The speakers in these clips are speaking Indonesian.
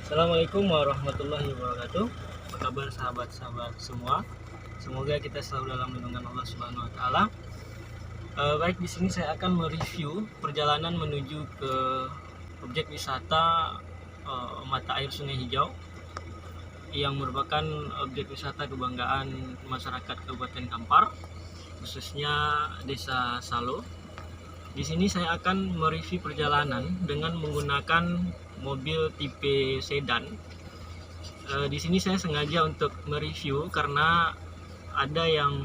Assalamualaikum warahmatullahi wabarakatuh. Apa kabar sahabat-sahabat semua? Semoga kita selalu dalam lindungan Allah Subhanahu wa taala. Baik, di sini saya akan mereview perjalanan menuju ke objek wisata mata air Sungai Hijau yang merupakan objek wisata kebanggaan masyarakat Kabupaten Kampar, khususnya Desa Salo. Di sini saya akan mereview perjalanan dengan menggunakan mobil tipe sedan. Di sini saya sengaja untuk mereview karena ada yang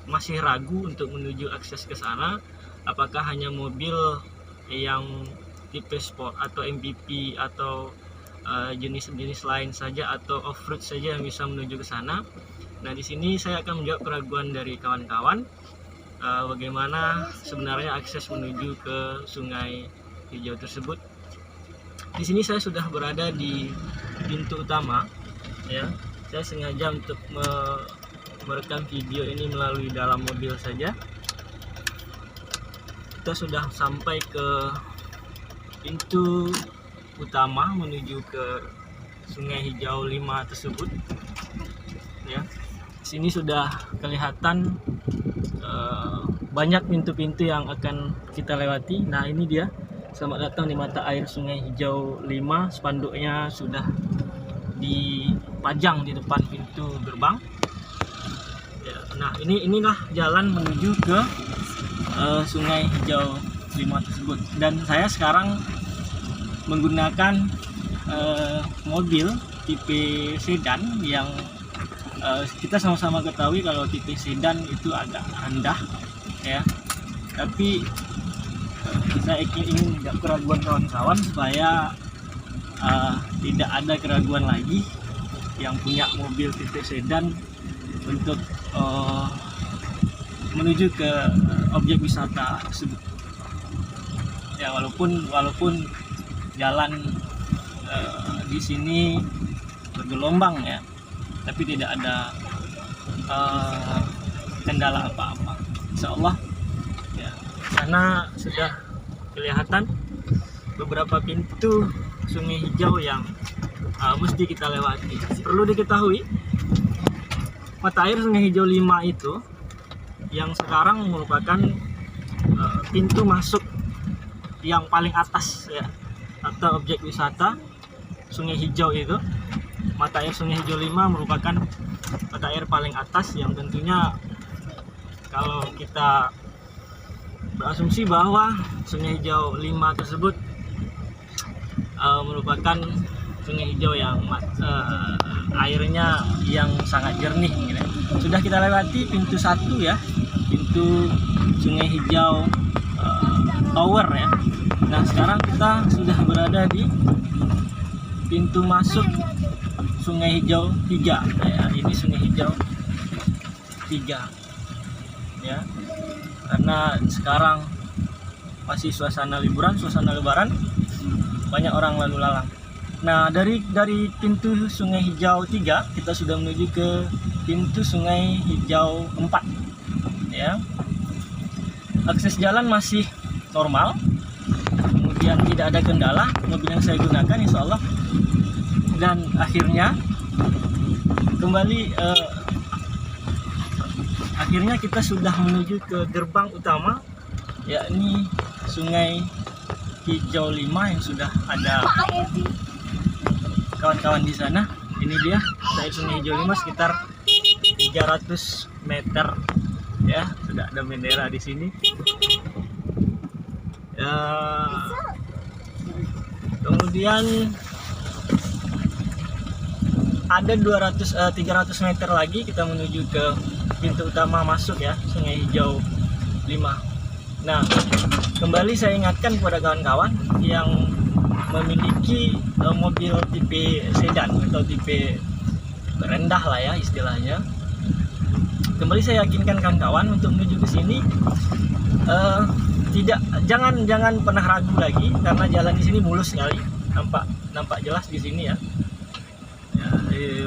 masih ragu untuk menuju akses ke sana, apakah hanya mobil yang tipe sport atau MPV atau jenis-jenis lain saja atau off-road saja yang bisa menuju ke sana. Nah, di sini saya akan menjawab keraguan dari kawan-kawan bagaimana sebenarnya akses menuju ke Sungai Hijau tersebut. Di sini saya sudah berada di pintu utama, ya. Saya sengaja untuk merekam video ini melalui dalam mobil saja. Kita sudah sampai ke pintu utama menuju ke Sungai Hijau 5 tersebut, ya. Di sini sudah kelihatan banyak pintu-pintu yang akan kita lewati. Nah, ini dia. Selamat datang di mata air Sungai Hijau 5. Spanduknya sudah dipajang di depan pintu gerbang. Ya, nah, inilah jalan menuju ke Sungai Hijau 5 tersebut. Dan saya sekarang menggunakan mobil tipe sedan yang kita sama-sama ketahui kalau tipe sedan itu agak rendah, ya. Tapi saya ingin tidak keraguan kawan-kawan supaya tidak ada keraguan lagi yang punya mobil tipe sedan untuk menuju ke objek wisata tersebut. Ya, walaupun jalan di sini bergelombang, ya, tapi tidak ada kendala apa-apa. Insya Allah, ya, karena sudah kelihatan beberapa pintu Sungai Hijau yang mesti kita lewati. Perlu diketahui, mata air Sungai Hijau 5 itu yang sekarang merupakan pintu masuk yang paling atas, ya, atau objek wisata Sungai Hijau itu. Mata air Sungai Hijau 5 merupakan mata air paling atas yang tentunya kalau kita berasumsi bahwa Sungai Hijau 5 tersebut merupakan sungai hijau yang airnya yang sangat jernih, gitu. Sudah kita lewati pintu 1, ya, pintu Sungai Hijau Tower, ya. Nah, sekarang kita sudah berada di pintu masuk Sungai Hijau 3, ya. Ini Sungai Hijau 3, ya. Karena sekarang masih suasana liburan, suasana lebaran, banyak orang lalu lalang. Nah, dari pintu Sungai Hijau 3 kita sudah menuju ke pintu Sungai Hijau 4, ya. Akses jalan masih normal, kemudian tidak ada kendala mobil yang saya gunakan, insya Allah. Dan akhirnya kembali akhirnya kita sudah menuju ke gerbang utama, yakni Sungai Hijau 5 yang sudah ada kawan-kawan di sana. Ini dia dari Sungai Hijau 5 sekitar 300 meter, ya. Sudah ada bendera di sini. Kemudian ada 300 meter lagi kita menuju ke pintu utama masuk, ya, Sungai Hijau 5. Nah, kembali saya ingatkan kepada kawan-kawan yang memiliki mobil tipe sedan atau tipe rendah lah, ya, istilahnya. Kembali saya yakinkan kawan-kawan untuk menuju ke sini jangan pernah ragu lagi, karena jalan di sini mulus sekali. Nampak jelas di sini, ya.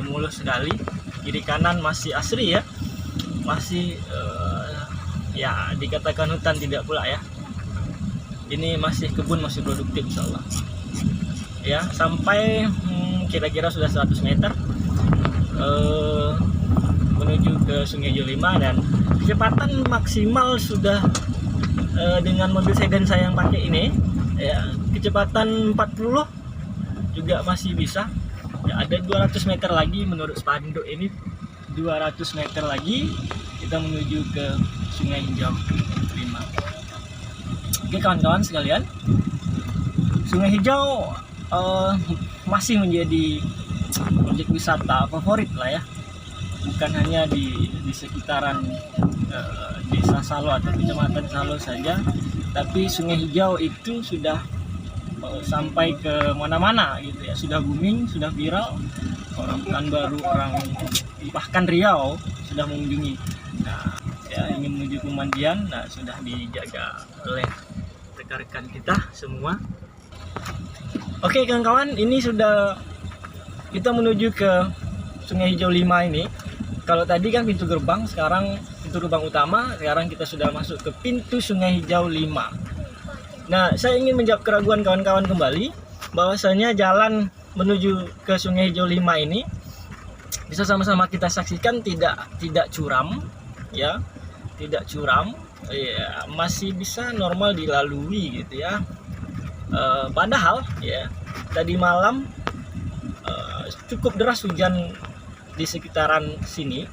Mulus sekali. Kiri kanan masih asri, ya. Masih ya dikatakan hutan tidak pula, ya. Ini masih kebun, masih produktif, insyaallah. Ya, sampai kira-kira sudah 100 meter menuju ke Sungai Hijau 5, dan kecepatan maksimal sudah dengan mobil sedan saya yang pakai ini ya, kecepatan 40 juga masih bisa ya. Ada 200 meter lagi menurut spanduk ini, 200 meter lagi kita menuju ke Sungai Hijau 5. Oke kawan-kawan sekalian, Sungai Hijau masih menjadi objek wisata favorit lah ya, bukan hanya di sekitaran desa Salo atau kecamatan Salo saja, tapi Sungai Hijau itu sudah sampai ke mana-mana gitu ya, sudah booming, sudah viral. Orang Pekanbaru, orang bahkan Riau sudah mengunjungi. Nah, ya ingin menuju pemandian, nah sudah dijaga oleh rekan-rekan kita semua. Oke kawan-kawan, ini sudah kita menuju ke Sungai Hijau 5 ini. Kalau tadi kan pintu gerbang, sekarang pintu gerbang utama, sekarang kita sudah masuk ke pintu Sungai Hijau 5. Nah, saya ingin menjawab keraguan kawan-kawan kembali bahwasanya jalan menuju ke Sungai Hijau 5 ini bisa sama-sama kita saksikan tidak curam ya, tidak curam ya, masih bisa normal dilalui gitu ya. Padahal ya tadi malam cukup deras hujan di sekitaran sini,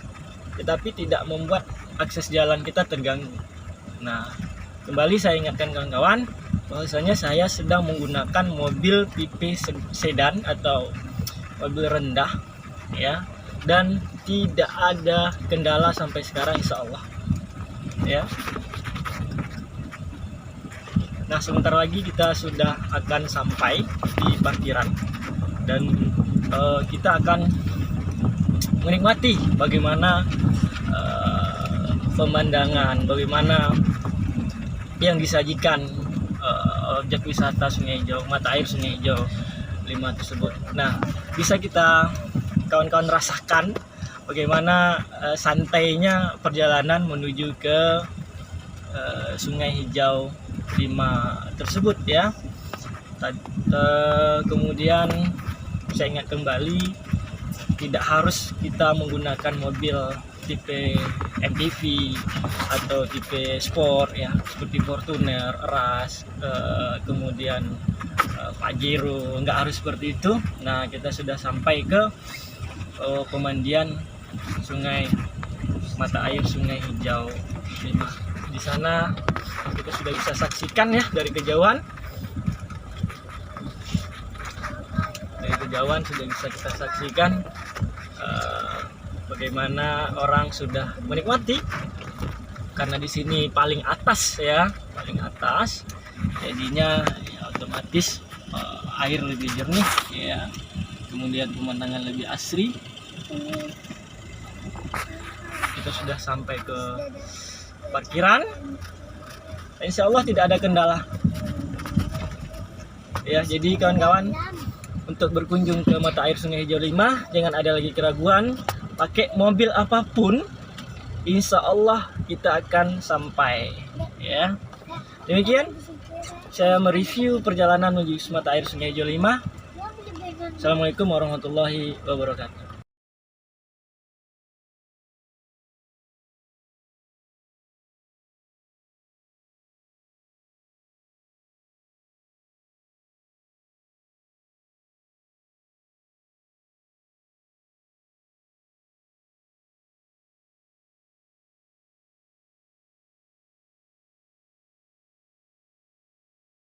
tetapi tidak membuat akses jalan kita terganggu. Nah, kembali saya ingatkan kawan-kawan bahwasanya saya sedang menggunakan mobil tipe sedan atau mobil rendah ya, dan tidak ada kendala sampai sekarang insya Allah ya. Nah, sebentar lagi kita sudah akan sampai di parkiran, dan kita akan menikmati bagaimana pemandangan, bagaimana yang disajikan objek wisata Sungai Hijau, mata air Sungai Hijau 5 tersebut. Nah, bisa kita kawan-kawan rasakan bagaimana santainya perjalanan menuju ke Sungai Hijau 5 tersebut ya. Kemudian saya ingat kembali, tidak harus kita menggunakan mobil tipe MPV atau tipe sport ya, seperti Fortuner, Ras, kemudian Pajero, nggak harus seperti itu. Nah, kita sudah sampai ke pemandian sungai, mata air Sungai Hijau 5. Di sana kita sudah bisa saksikan ya dari kejauhan. Sudah bisa kita saksikan bagaimana orang sudah menikmati, karena di sini paling atas ya, paling atas, jadinya ya, otomatis air lebih jernih ya, kemudian pemandangan lebih asri. Kita sudah sampai ke parkiran, insya Allah tidak ada kendala ya. Jadi kawan-kawan, untuk berkunjung ke mata air Sungai Hijau 5 jangan ada lagi keraguan, pakai mobil apapun insya Allah kita akan sampai ya. Demikian saya mereview perjalanan menuju mata air Sungai Hijau 5. Assalamualaikum warahmatullahi wabarakatuh.